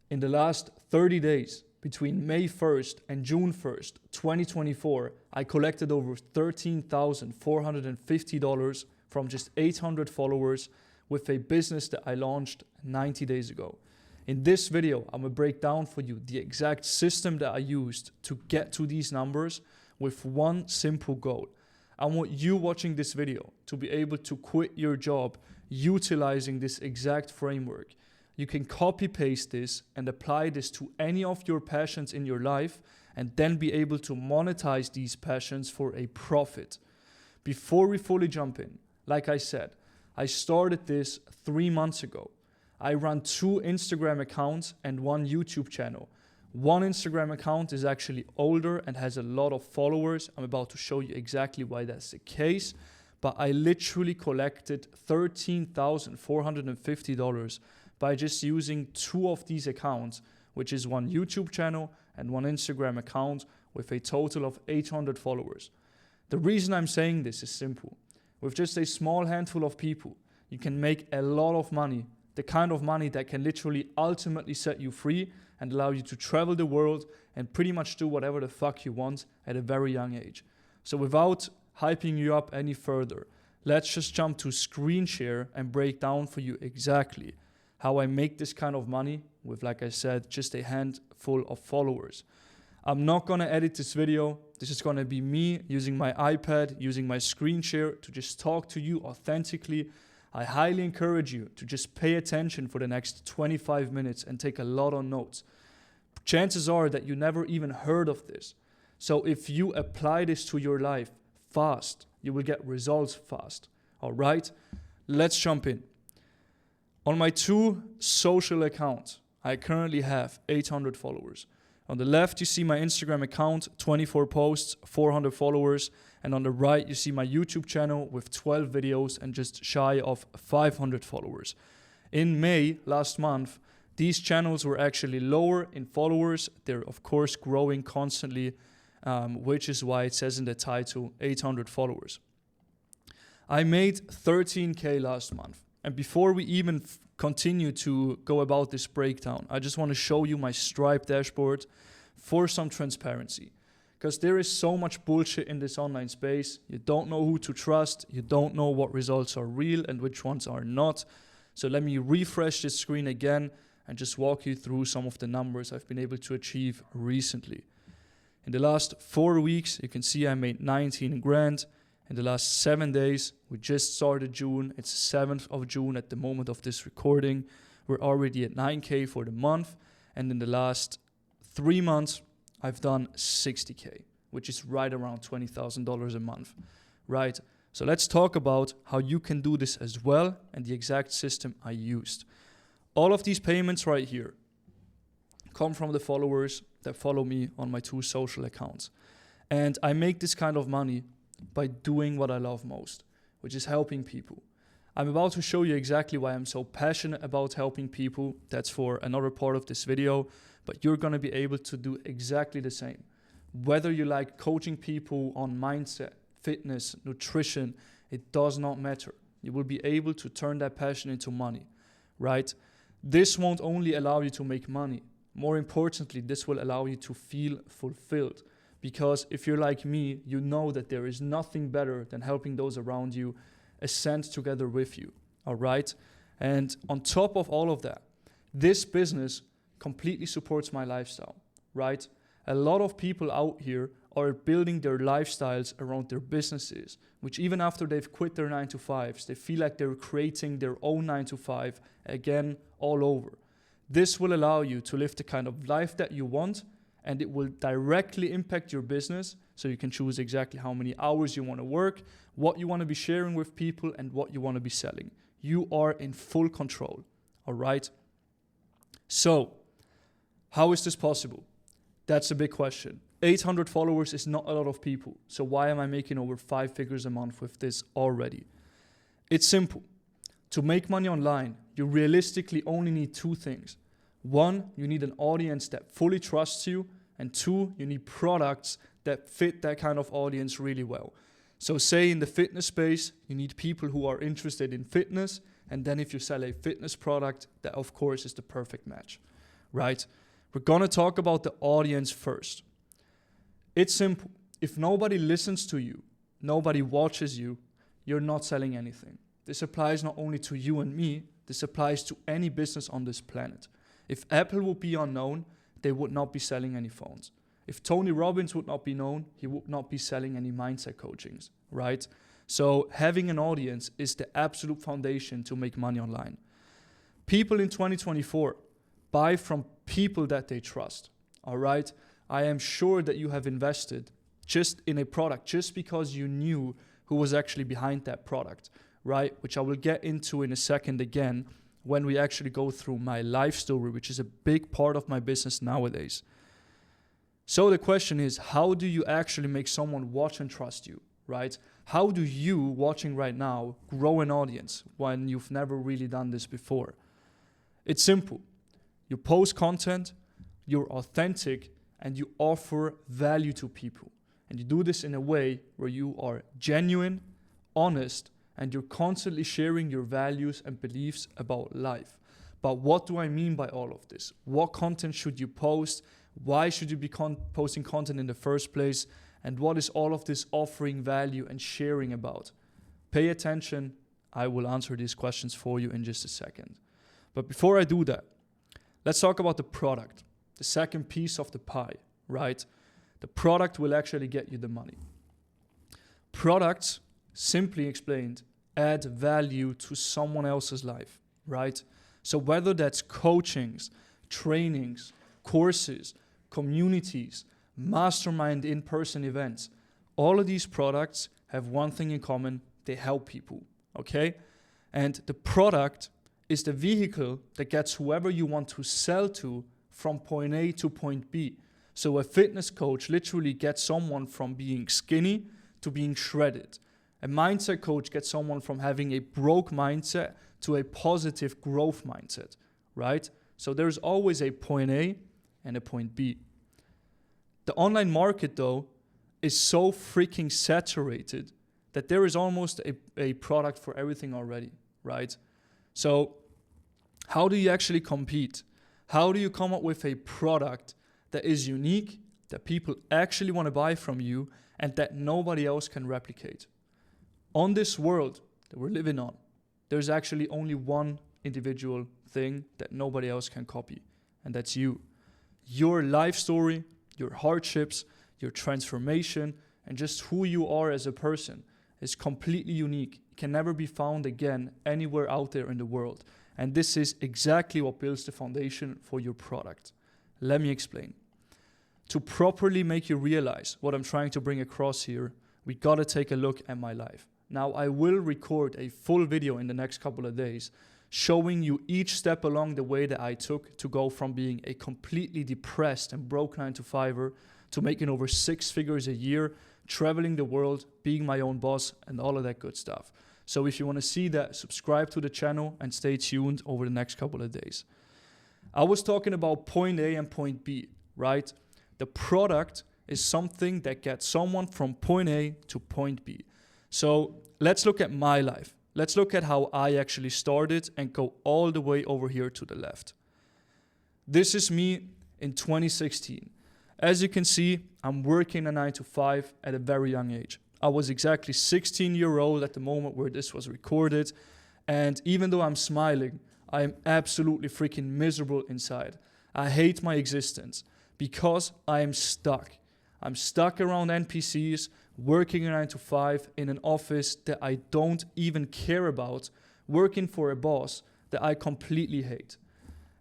In the last 30 days, between May 1st and June 1st, 2024, I collected over $13,450 from just 800 followers with a business that I launched 90 days ago. In this video, I'm gonna break down for you the exact system that I used to get to these numbers with one simple goal. I want you watching this video to be able to quit your job utilizing this exact framework. You can copy paste this and apply this to any of your passions in your life and then be able to monetize these passions for a profit. Before we fully jump in, like I said, I started this 3 months ago. I run 2 Instagram accounts and 1 YouTube channel. One Instagram account is actually older and has a lot of followers. I'm about to show you exactly why that's the case. But I literally collected $13,450 by just using 2 of these accounts, which is 1 YouTube channel and 1 Instagram account with a total of 800 followers. The reason I'm saying this is simple. With just a small handful of people, you can make a lot of money, the kind of money that can literally ultimately set you free and allow you to travel the world and pretty much do whatever the fuck you want at a very young age. So without hyping you up any further, let's just jump to screen share and break down for you exactly how I make this kind of money with, like I said, just a handful of followers. I'm not gonna edit this video. This is gonna be me using my iPad, using my screen share to just talk to you authentically. I highly encourage you to just pay attention for the next 25 minutes and take a lot of notes. Chances are that you never even heard of this. So if you apply this to your life fast, you will get results fast. All right, let's jump in. On my 2 social accounts, I currently have 800 followers. On the left, you see my Instagram account, 24 posts, 400 followers. And on the right, you see my YouTube channel with 12 videos and just shy of 500 followers. In May, last month, these channels were actually lower in followers. They're, of course, growing constantly, which is why it says in the title, 800 followers. I made 13K last month. And before we even continue to go about this breakdown, I just want to show you my Stripe dashboard for some transparency. Because there is so much bullshit in this online space. You don't know who to trust. You don't know what results are real and which ones are not. So let me refresh this screen again and just walk you through some of the numbers I've been able to achieve recently. In the last 4 weeks, you can see I made 19 grand. In the last 7 days, we just started June. It's 7th of June at the moment of this recording. We're already at 9K for the month. And in the last 3 months, I've done 60K, which is right around $20,000 a month, right? So let's talk about how you can do this as well and the exact system I used. All of these payments right here come from the followers that follow me on my 2 social accounts. And I make this kind of money by doing what I love most, which is helping people. I'm about to show you exactly why I'm so passionate about helping people. That's for another part of this video, but you're going to be able to do exactly the same. Whether you like coaching people on mindset, fitness, nutrition, it does not matter. You will be able to turn that passion into money, right? This won't only allow you to make money. More importantly, this will allow you to feel fulfilled. Because if you're like me, you know that there is nothing better than helping those around you ascend together with you, all right? And on top of all of that, this business completely supports my lifestyle, right? A lot of people out here are building their lifestyles around their businesses, which even after they've quit their 9-to-5s, they feel like they're creating their own 9-to-5 again all over. This will allow you to live the kind of life that you want, and it will directly impact your business, so you can choose exactly how many hours you want to work, what you want to be sharing with people, and what you want to be selling. You are in full control, all right? So, how is this possible? That's a big question. 800 followers is not a lot of people, so why am I making over 5 figures a month with this already? It's simple. To make money online, you realistically only need 2 things. 1, you need an audience that fully trusts you, and 2, you need products that fit that kind of audience really well. So say in the fitness space, you need people who are interested in fitness, and then if you sell a fitness product, that of course is the perfect match, right? We're going to talk about the audience first. It's simple. If nobody listens to you, nobody watches you, you're not selling anything. This applies not only to you and me, this applies to any business on this planet. If Apple would be unknown, they would not be selling any phones. If Tony Robbins would not be known, he would not be selling any mindset coachings, right? So having an audience is the absolute foundation to make money online. People in 2024 buy from people that they trust, all right? I am sure that you have invested just in a product just because you knew who was actually behind that product, right? Which I will get into in a second again when we actually go through my life story, which is a big part of my business nowadays. So the question is, how do you actually make someone watch and trust you, right? How do you, watching right now, grow an audience when you've never really done this before? It's simple. You post content, you're authentic, and you offer value to people. And you do this in a way where you are genuine, honest, and you're constantly sharing your values and beliefs about life. But what do I mean by all of this? What content should you post? Why should you be posting content in the first place? And what is all of this offering value and sharing about? Pay attention. I will answer these questions for you in just a second. But before I do that, let's talk about the product, the second piece of the pie, right? The product will actually get you the money. Products, simply explained, add value to someone else's life, right? So whether that's coachings, trainings, courses, communities, mastermind in-person events, all of these products have one thing in common: they help people, okay? And the product is the vehicle that gets whoever you want to sell to from point A to point B. So a fitness coach literally gets someone from being skinny to being shredded. A mindset coach gets someone from having a broke mindset to a positive growth mindset, right? So there's always a point A and a point B. The online market, though, is so freaking saturated that there is almost a product for everything already, right? So how do you actually compete? How do you come up with a product that is unique, that people actually want to buy from you, and that nobody else can replicate? On this world that we're living on, there's actually only one individual thing that nobody else can copy, and that's you. Your life story, your hardships, your transformation, and just who you are as a person is completely unique. It can never be found again anywhere out there in the world. And this is exactly what builds the foundation for your product. Let me explain. To properly make you realize what I'm trying to bring across here, we gotta take a look at my life. Now, I will record a full video in the next couple of days showing you each step along the way that I took to go from being a completely depressed and broke 9-to-5er to making over 6 figures a year, traveling the world, being my own boss, and all of that good stuff. So if you want to see that, subscribe to the channel and stay tuned over the next couple of days. I was talking about point A and point B, right? The product is something that gets someone from point A to point B. So let's look at my life. Let's look at how I actually started and go all the way over here to the left. This is me in 2016. As you can see, I'm working a 9-to-5 at a very young age. I was exactly 16 years old at the moment where this was recorded. And even though I'm smiling, I am absolutely freaking miserable inside. I hate my existence because I am stuck. I'm stuck around NPCs, working a 9-to-5 in an office that I don't even care about, working for a boss that I completely hate.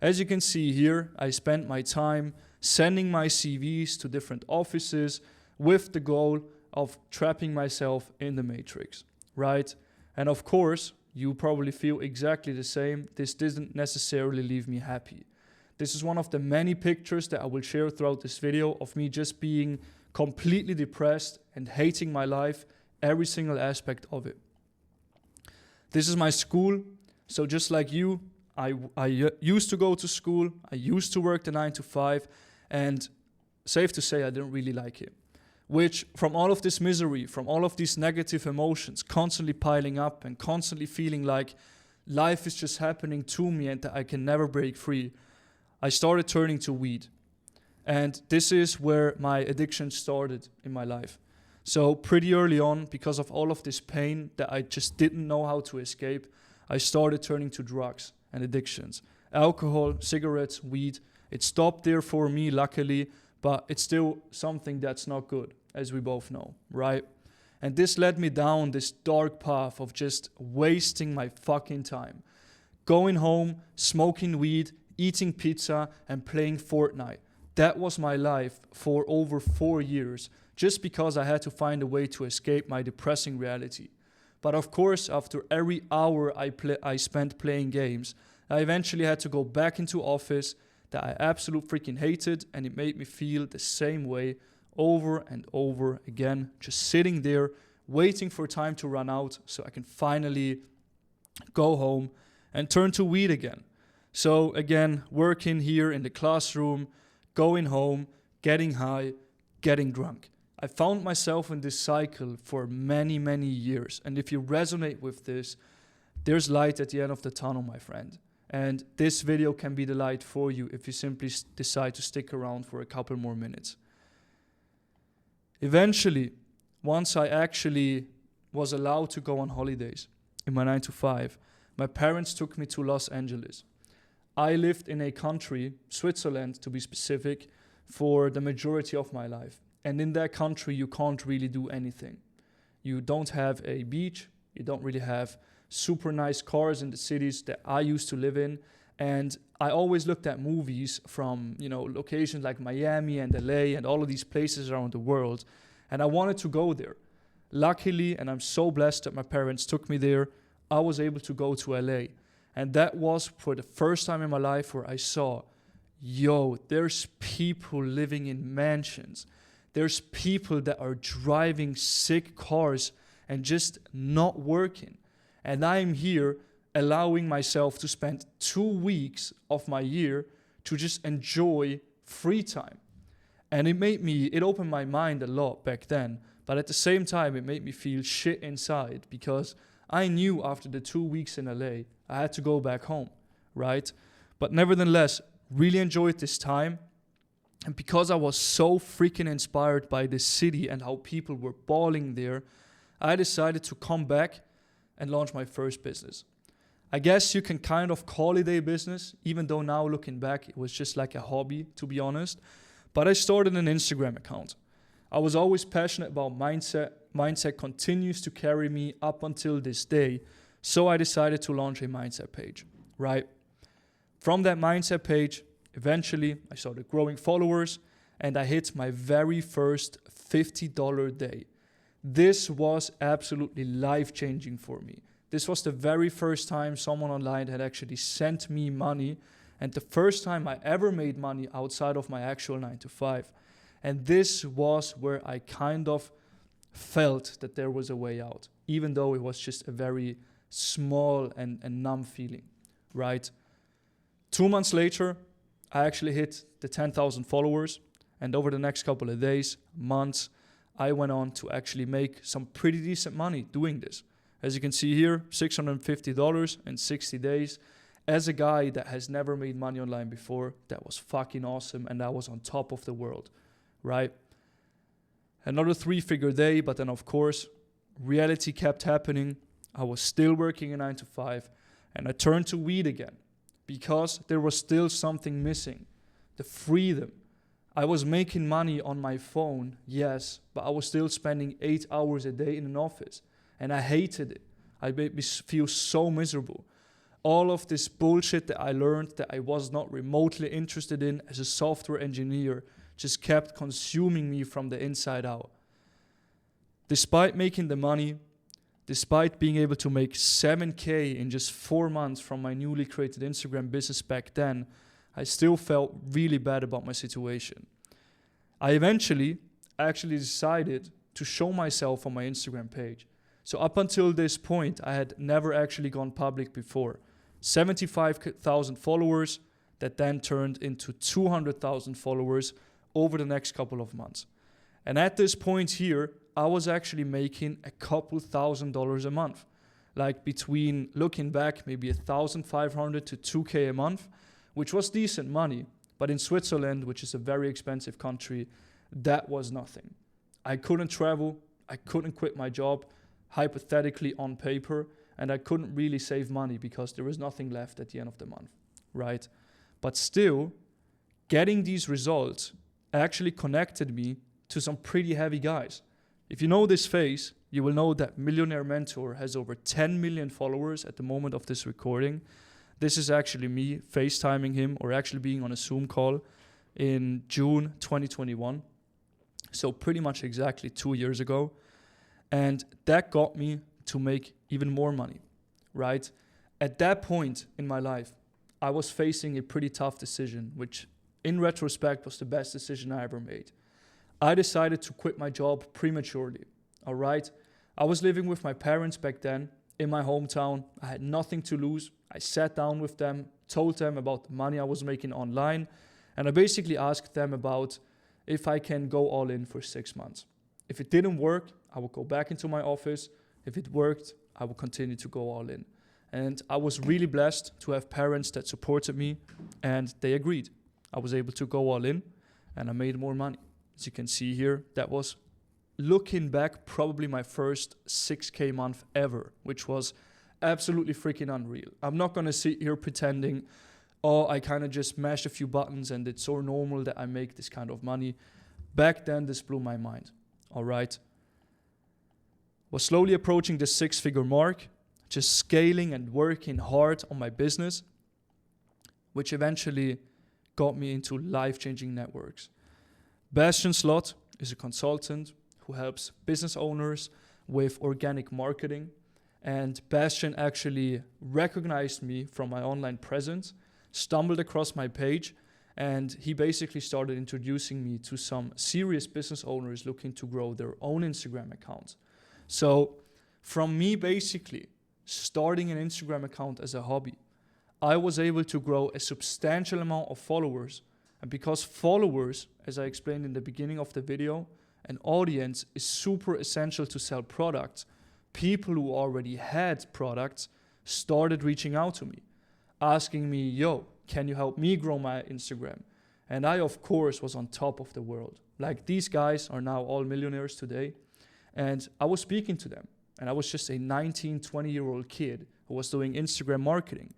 As you can see here, I spent my time sending my CVs to different offices with the goal of trapping myself in the matrix, right? And of course, you probably feel exactly the same. This doesn't necessarily leave me happy. This is one of the many pictures that I will share throughout this video of me just being completely depressed and hating my life, every single aspect of it. This is my school. So just like you, I used to go to school. I used to work the 9-to-5, and safe to say I didn't really like it. Which, from all of this misery, from all of these negative emotions constantly piling up and constantly feeling like life is just happening to me and that I can never break free, I started turning to weed. And this is where my addiction started in my life. So pretty early on, because of all of this pain that I just didn't know how to escape, I started turning to drugs and addictions. Alcohol, cigarettes, weed. It stopped there for me, luckily, but it's still something that's not good, as we both know, right? And this led me down this dark path of just wasting my fucking time. Going home, smoking weed, eating pizza, and playing Fortnite. That was my life for over 4 years, just because I had to find a way to escape my depressing reality. But of course, after every hour I spent playing games, I eventually had to go back into office that I absolutely freaking hated, and it made me feel the same way over and over again, just sitting there, waiting for time to run out so I can finally go home and turn to weed again. So again, working here in the classroom, going home, getting high, getting drunk. I found myself in this cycle for many, many years. And if you resonate with this, there's light at the end of the tunnel, my friend. And this video can be the light for you if you simply decide to stick around for a couple more minutes. Eventually, once I actually was allowed to go on holidays in my 9-to-5, my parents took me to Los Angeles. I lived in a country, Switzerland to be specific, for the majority of my life. And in that country, you can't really do anything. You don't have a beach. You don't really have super nice cars in the cities that I used to live in. And I always looked at movies from, locations like Miami and LA and all of these places around the world. And I wanted to go there. Luckily, and I'm so blessed that my parents took me there, I was able to go to LA. And that was for the first time in my life where I saw, there's people living in mansions. There's people that are driving sick cars and just not working. And I'm here allowing myself to spend 2 weeks of my year to just enjoy free time. And it opened my mind a lot back then. But at the same time, it made me feel shit inside because I knew after the 2 weeks in LA, I had to go back home, right? But nevertheless, really enjoyed this time. And because I was so freaking inspired by this city and how people were balling there, I decided to come back and launch my first business. I guess you can kind of call it a business, even though now looking back, it was just like a hobby, to be honest. But I started an Instagram account. I was always passionate about mindset. Mindset continues to carry me up until this day. So I decided to launch a mindset page, right? From that mindset page, eventually I started growing followers and I hit my very first $50 day. This was absolutely life-changing for me. This was the very first time someone online had actually sent me money and the first time I ever made money outside of my actual 9-to-5. And this was where I kind of felt that there was a way out, even though it was just a very small and numb feeling, right? 2 months later, I actually hit the 10,000 followers. And over the next couple of days, months, I went on to actually make some pretty decent money doing this. As you can see here, $650 in 60 days. As a guy that has never made money online before, that was fucking awesome. And I was on top of the world, right? Another 3-figure day, but then of course, reality kept happening. I was still working a 9-to-5 and I turned to weed again because there was still something missing. The freedom. I was making money on my phone, yes, but I was still spending 8 hours a day in an office and I hated it. I made me feel so miserable. All of this bullshit that I learned that I was not remotely interested in as a software engineer just kept consuming me from the inside out. Despite making the money, despite being able to make $7,000 in just 4 months from my newly created Instagram business back then, I still felt really bad about my situation. I eventually actually decided to show myself on my Instagram page. So up until this point, I had never actually gone public before. 75,000 followers that then turned into 200,000 followers over the next couple of months. And at this point here, I was actually making a couple $1,000s a month. Like between, looking back, maybe $1,500 to $2,000 a month, which was decent money. But in Switzerland, which is a very expensive country, that was nothing. I couldn't travel, I couldn't quit my job, hypothetically on paper, and I couldn't really save money because there was nothing left at the end of the month, right? But still, getting these results actually connected me to some pretty heavy guys. If you know this face, you will know that Millionaire Mentor has over 10 million followers at the moment of this recording. This is actually me FaceTiming him or actually being on a Zoom call in June 2021. So pretty much exactly 2 years ago. And that got me to make even more money, right? At that point in my life, I was facing a pretty tough decision, which in retrospect was the best decision I ever made. I decided to quit my job prematurely, all right? I was living with my parents back then in my hometown. I had nothing to lose. I sat down with them, told them about the money I was making online, and I basically asked them about if I can go all in for 6 months. If it didn't work, I would go back into my office. If it worked, I would continue to go all in. And I was really blessed to have parents that supported me, and they agreed. I was able to go all in, and I made more money. As you can see here, that was, looking back, probably my first 6K month ever, which was absolutely freaking unreal. I'm not going to sit here pretending, oh, I kind of just mashed a few buttons and it's so normal that I make this kind of money. Back then, this blew my mind, all right? Was slowly approaching the 6-figure mark, just scaling and working hard on my business, which eventually got me into life-changing networks. Bastian Slot is a consultant who helps business owners with organic marketing. And Bastian actually recognized me from my online presence, stumbled across my page, and he basically started introducing me to some serious business owners looking to grow their own Instagram accounts. So from me basically starting an Instagram account as a hobby, I was able to grow a substantial amount of followers. And because followers, as I explained in the beginning of the video, an audience is super essential to sell products, people who already had products started reaching out to me, asking me, yo, can you help me grow my Instagram? And I, of course, was on top of the world. Like, these guys are now all millionaires today. And I was speaking to them. And I was just a 19, 20-year-old kid who was doing Instagram marketing,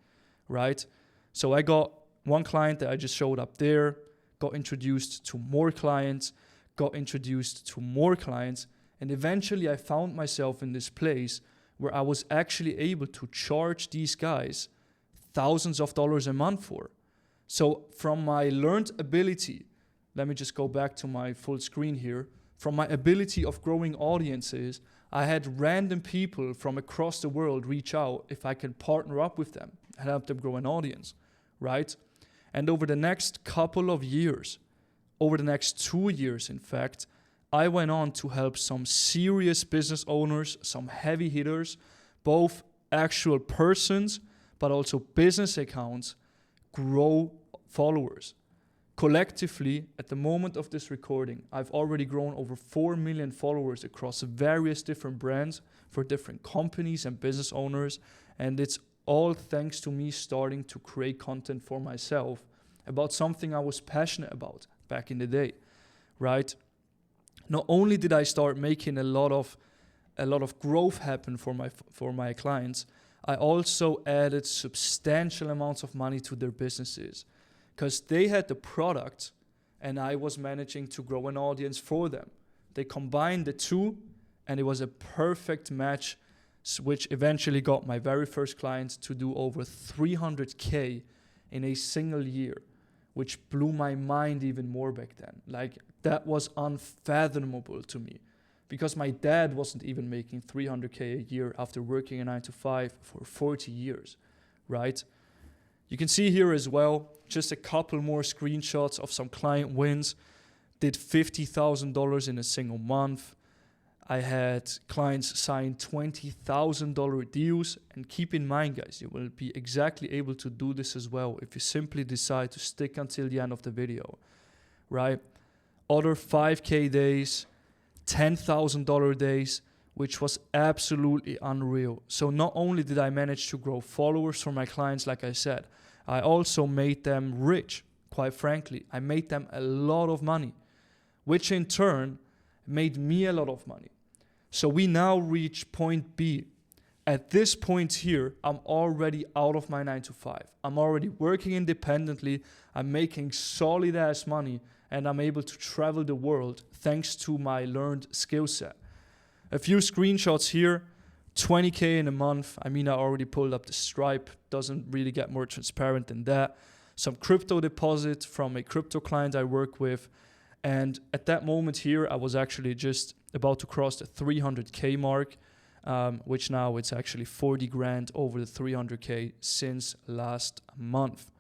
right? So I got one client that I just showed up there, got introduced to more clients, got introduced to more clients, and eventually I found myself in this place where I was actually able to charge these guys thousands of dollars a month for. So from my learned ability, let me just go back to my full screen here, from my ability of growing audiences, I had random people from across the world reach out if I can partner up with them and help them grow an audience, right? And over the next couple of years, over the next 2 years, in fact, I went on to help some serious business owners, some heavy hitters, both actual persons, but also business accounts, grow followers. Collectively, at the moment of this recording, I've already grown over 4 million followers across various different brands for different companies and business owners. And it's all thanks to me starting to create content for myself about something I was passionate about back in the day, right? Not only did I start making a lot of growth happen for my clients, I also added substantial amounts of money to their businesses because they had the product and I was managing to grow an audience for them. They combined the two and it was a perfect match, which eventually got my very first client to do over 300K in a single year, which blew my mind even more back then. Like, that was unfathomable to me because my dad wasn't even making 300K a year after working a 9-to-5 for 40 years, right? You can see here as well, just a couple more screenshots of some client wins. Did $50,000 in a single month. I had clients sign $20,000 deals. And keep in mind, guys, you will be exactly able to do this as well if you simply decide to stick until the end of the video, right? Other 5K days, $10,000 days, which was absolutely unreal. So not only did I manage to grow followers for my clients, like I said, I also made them rich, quite frankly. I made them a lot of money, which in turn made me a lot of money. So we now reach point B. At this point here, I'm already out of my 9 to 5. I'm already working independently. I'm making solid ass money, and I'm able to travel the world thanks to my learned skill set. A few screenshots here, 20K in a month. I mean, I already pulled up the Stripe. Doesn't really get more transparent than that. Some crypto deposit from a crypto client I work with. And at that moment here, I was actually just about to cross the 300K mark, which now it's actually 40 grand over the 300K since last month.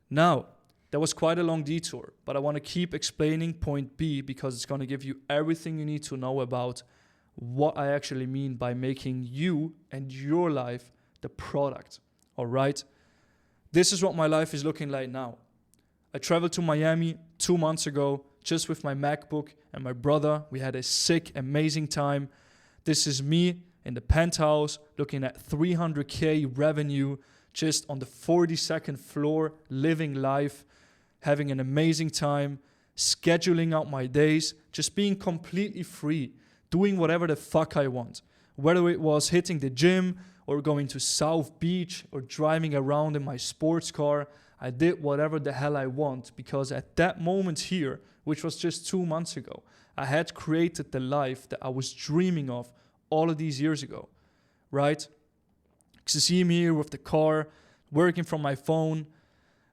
Now, that was quite a long detour, but I want to keep explaining point B because it's going to give you everything you need to know about what I actually mean by making you and your life the product. All right? This is what my life is looking like now. I traveled to Miami 2 months ago just with my MacBook and my brother. We had a sick, amazing time. This is me in the penthouse looking at 300K revenue just on the 42nd floor, living life, having an amazing time, scheduling out my days, just being completely free, doing whatever the fuck I want. Whether it was hitting the gym or going to South Beach or driving around in my sports car, I did whatever the hell I want because at that moment here, which was just 2 months ago, I had created the life that I was dreaming of all of these years ago, right? So see me here with the car, working from my phone,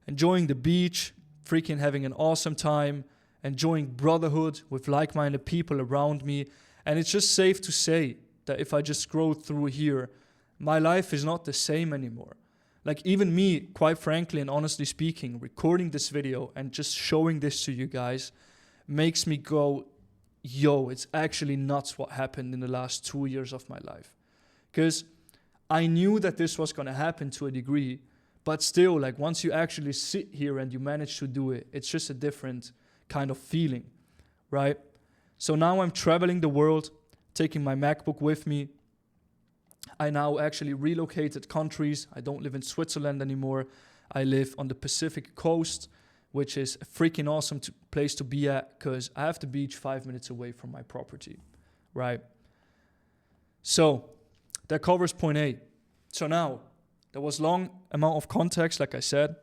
enjoying the beach, freaking having an awesome time, enjoying brotherhood with like-minded people around me. And it's just safe to say that if I just scroll through here, my life is not the same anymore. Like even me, quite frankly and honestly speaking, recording this video and just showing this to you guys makes me go, yo, it's actually nuts what happened in the last 2 years of my life. Because I knew that this was going to happen to a degree, but still, like once you actually sit here and you manage to do it, it's just a different kind of feeling, right? So now I'm traveling the world, taking my MacBook with me. I now actually relocated countries. I don't live in Switzerland anymore. I live on the Pacific coast, which is a freaking awesome place to be at because I have the beach 5 minutes away from my property, right? So that covers point A. So now, there was long amount of context, like I said.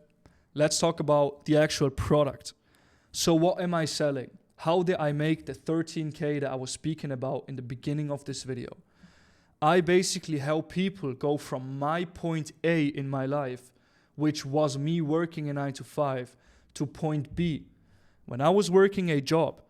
Let's talk about the actual product. So what am I selling? How did I make the 13K that I was speaking about in the beginning of this video? I basically help people go from my point A in my life, which was me working a 9 to 5, to point B. When I was working a job,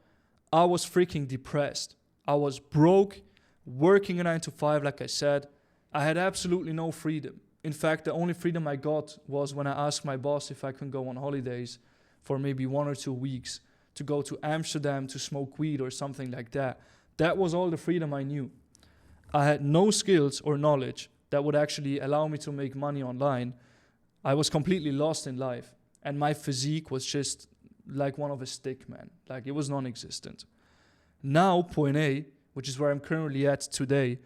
I was freaking depressed. I was broke, working a 9 to 5, like I said. I had absolutely no freedom. In fact, the only freedom I got was when I asked my boss if I could go on holidays for maybe 1 or 2 weeks to go to Amsterdam to smoke weed or something like that. That was all the freedom I knew. I had no skills or knowledge that would actually allow me to make money online. I was completely lost in life. And my physique was just like one of a stick, man. Like it was non-existent. Now, point A, which is where I'm currently at today,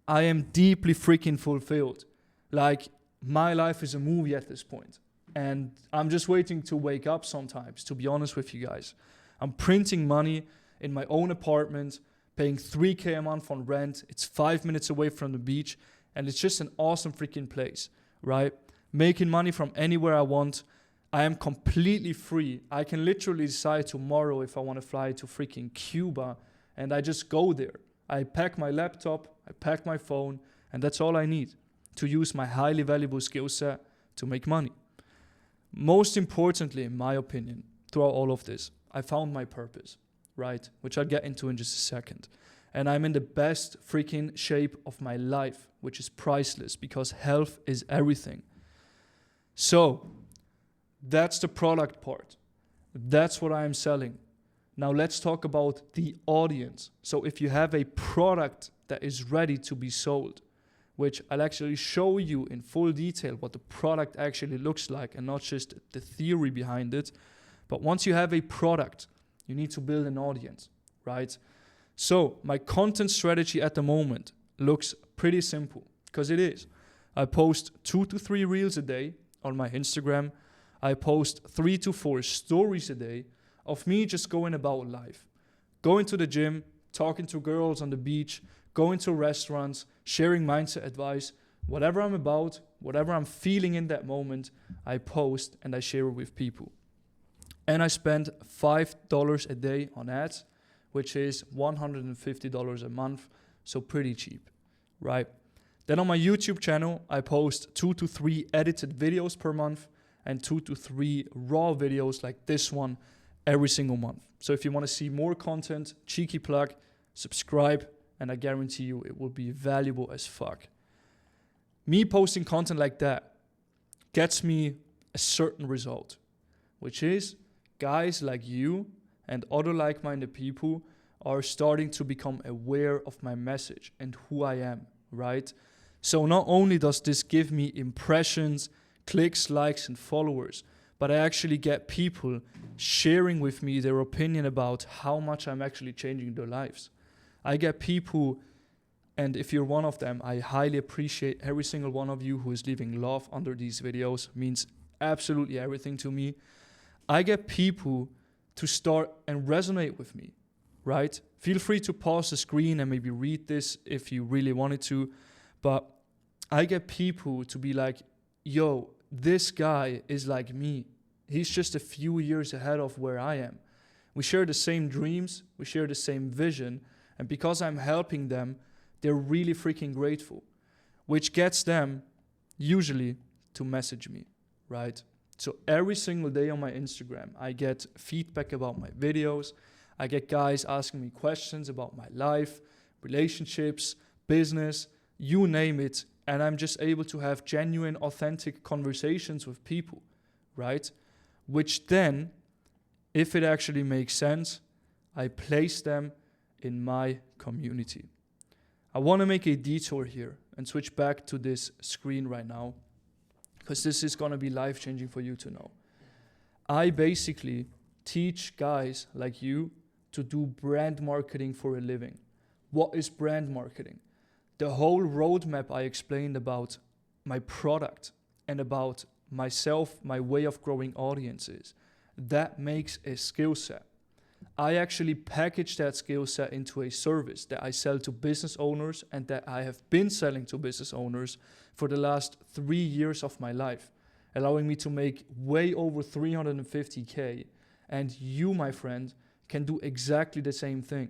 I am deeply freaking fulfilled. Like my life is a movie at this point. And I'm just waiting to wake up sometimes, to be honest with you guys. I'm printing money in my own apartment, paying 3K a month on rent. It's 5 minutes away from the beach. And it's just an awesome freaking place, right? Making money from anywhere I want. I am completely free. I can literally decide tomorrow if I want to fly to freaking Cuba. And I just go there. I pack my laptop, I pack my phone, and that's all I need to use my highly valuable skill set to make money. Most importantly, in my opinion, throughout all of this, I found my purpose, right? Which I'll get into in just a second. And I'm in the best freaking shape of my life, which is priceless because health is everything. So that's the product part. That's what I am selling. Now let's talk about the audience. So if you have a product that is ready to be sold, which I'll actually show you in full detail what the product actually looks like and not just the theory behind it. But once you have a product, you need to build an audience, right? So my content strategy at the moment looks pretty simple because it is. I post 2 to 3 reels a day on my Instagram, I post 3 to 4 stories a day of me just going about life. Going to the gym, talking to girls on the beach, going to restaurants, sharing mindset advice, whatever I'm about, whatever I'm feeling in that moment, I post and I share it with people. And I spend $5 a day on ads, which is $150 a month, so pretty cheap, right? Then on my YouTube channel, I post 2 to 3 edited videos per month and 2 to 3 raw videos like this one every single month. So if you want to see more content, cheeky plug, subscribe, and I guarantee you it will be valuable as fuck. Me posting content like that gets me a certain result, which is guys like you and other like-minded people are starting to become aware of my message and who I am, right? So not only does this give me impressions, clicks, likes, and followers, but I actually get people sharing with me their opinion about how much I'm actually changing their lives. I get people, and if you're one of them, I highly appreciate every single one of you who is leaving love under these videos. It means absolutely everything to me. I get people to start and resonate with me, right? Feel free to pause the screen and maybe read this if you really wanted to, but I get people to be like, yo, this guy is like me. He's just a few years ahead of where I am. We share the same dreams, we share the same vision, and because I'm helping them, they're really freaking grateful, which gets them usually to message me, right? So every single day on my Instagram, I get feedback about my videos. I get guys asking me questions about my life, relationships, business, you name it. And I'm just able to have genuine, authentic conversations with people, right? Which then, if it actually makes sense, I place them in my community. I want to make a detour here and switch back to this screen right now, because this is going to be life-changing for you to know. I basically teach guys like you to do brand marketing for a living. What is brand marketing? The whole roadmap I explained about my product and about myself, my way of growing audiences, that makes a skill set. I actually package that skill set into a service that I sell to business owners and that I have been selling to business owners for the last 3 years of my life, allowing me to make way over 350K. And you, my friend, can do exactly the same thing.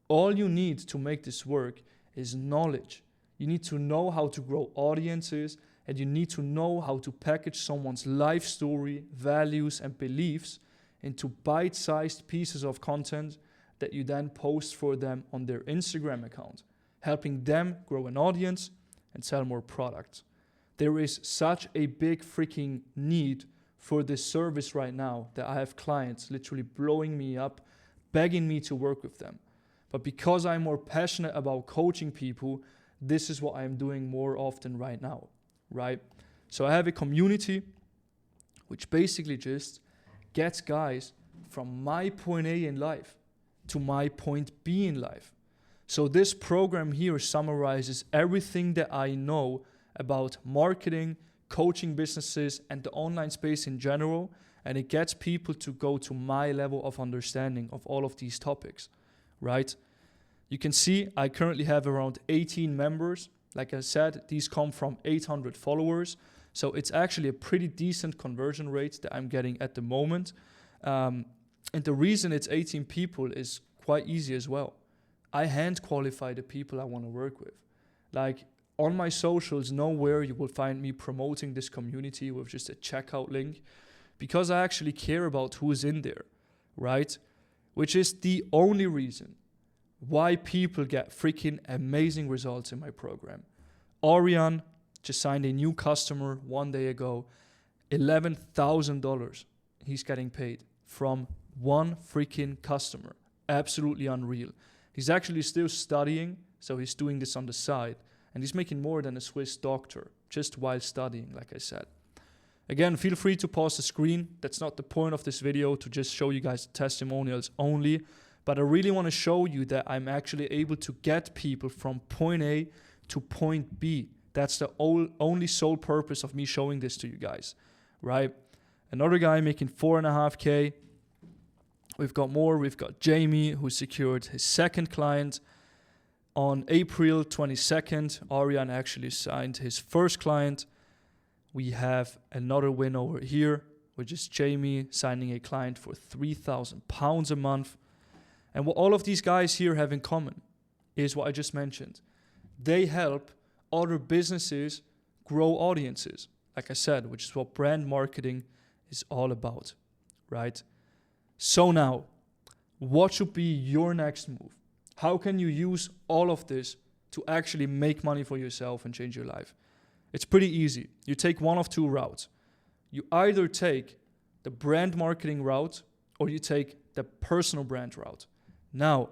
All you need to make this work is knowledge. You need to know how to grow audiences, and you need to know how to package someone's life story, values, and beliefs into bite-sized pieces of content that you then post for them on their Instagram account, helping them grow an audience and sell more products. There is such a big freaking need for this service right now that I have clients literally blowing me up, begging me to work with them. But because I'm more passionate about coaching people, this is what I'm doing more often right now, right? So I have a community which basically just gets guys from my point A in life to my point B in life. So this program here summarizes everything that I know about marketing, coaching businesses, and the online space in general, and it gets people to go to my level of understanding of all of these topics, right? You can see I currently have around 18 members. Like I said, these come from 800 followers. So it's actually a pretty decent conversion rate that I'm getting at the moment. And the reason it's 18 people is quite easy as well. I hand qualify the people I want to work with. Like on my socials, nowhere you will find me promoting this community with just a checkout link, because I actually care about who is in there, right? Which is the only reason why people get freaking amazing results in my program. Arian just signed a new customer 1 day ago, $11,000 he's getting paid from one freaking customer. Absolutely unreal. He's actually still studying, so he's doing this on the side, and he's making more than a Swiss doctor just while studying, like I said. Again, feel free to pause the screen. That's not the point of this video, to just show you guys the testimonials only. But I really want to show you that I'm actually able to get people from point A to point B. That's the only sole purpose of me showing this to you guys, right? Another guy making 4.5K. We've got more. We've got Jamie, who secured his second client. On April 22nd, Arian actually signed his first client. We have another win over here, which is Jamie signing a client for £3,000 a month. And what all of these guys here have in common is what I just mentioned. They help other businesses grow audiences, like I said, which is what brand marketing is all about, right? So now, what should be your next move? How can you use all of this to actually make money for yourself and change your life? It's pretty easy. You take one of two routes. You either take the brand marketing route or you take the personal brand route. Now,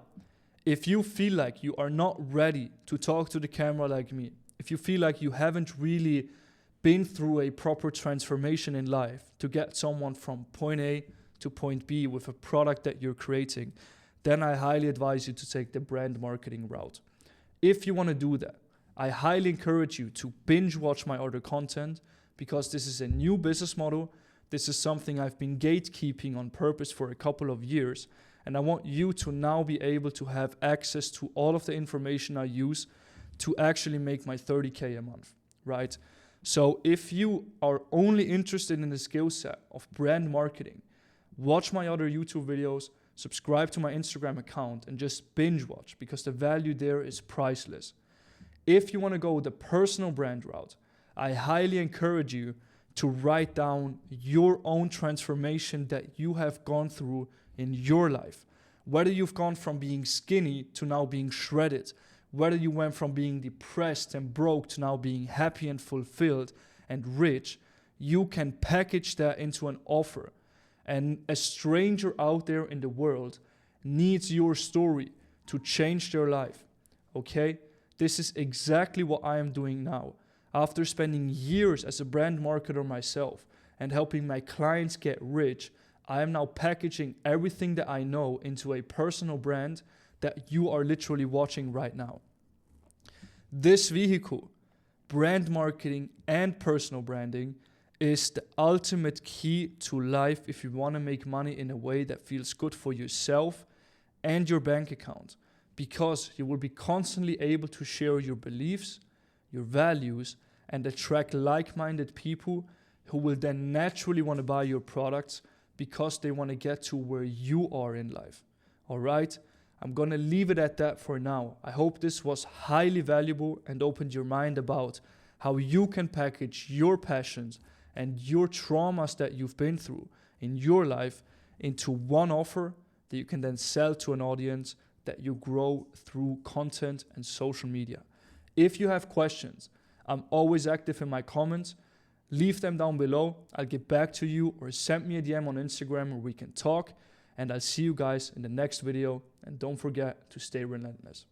if you feel like you are not ready to talk to the camera like me, if you feel like you haven't really been through a proper transformation in life to get someone from point A to point B with a product that you're creating, then I highly advise you to take the brand marketing route. If you want to do that, I highly encourage you to binge watch my other content, because this is a new business model. This is something I've been gatekeeping on purpose for a couple of years, and I want you to now be able to have access to all of the information I use to actually make my 30K a month, right? So if you are only interested in the skill set of brand marketing, watch my other YouTube videos, subscribe to my Instagram account, and just binge watch, because the value there is priceless. If you want to go the personal brand route, I highly encourage you to write down your own transformation that you have gone through in your life. Whether you've gone from being skinny to now being shredded, whether you went from being depressed and broke to now being happy and fulfilled and rich, you can package that into an offer. And a stranger out there in the world needs your story to change their life, okay? This is exactly what I am doing now. After spending years as a brand marketer myself and helping my clients get rich, I am now packaging everything that I know into a personal brand that you are literally watching right now. This vehicle, brand marketing and personal branding, is the ultimate key to life if you want to make money in a way that feels good for yourself and your bank account, because you will be constantly able to share your beliefs, your values, and attract like-minded people who will then naturally want to buy your products because they want to get to where you are in life. All right? I'm going to leave it at that for now. I hope this was highly valuable and opened your mind about how you can package your passions and your traumas that you've been through in your life into one offer that you can then sell to an audience that you grow through content and social media. If you have questions, I'm always active in my comments. Leave them down below. I'll get back to you, or send me a DM on Instagram where we can talk. And I'll see you guys in the next video. And don't forget to stay relentless.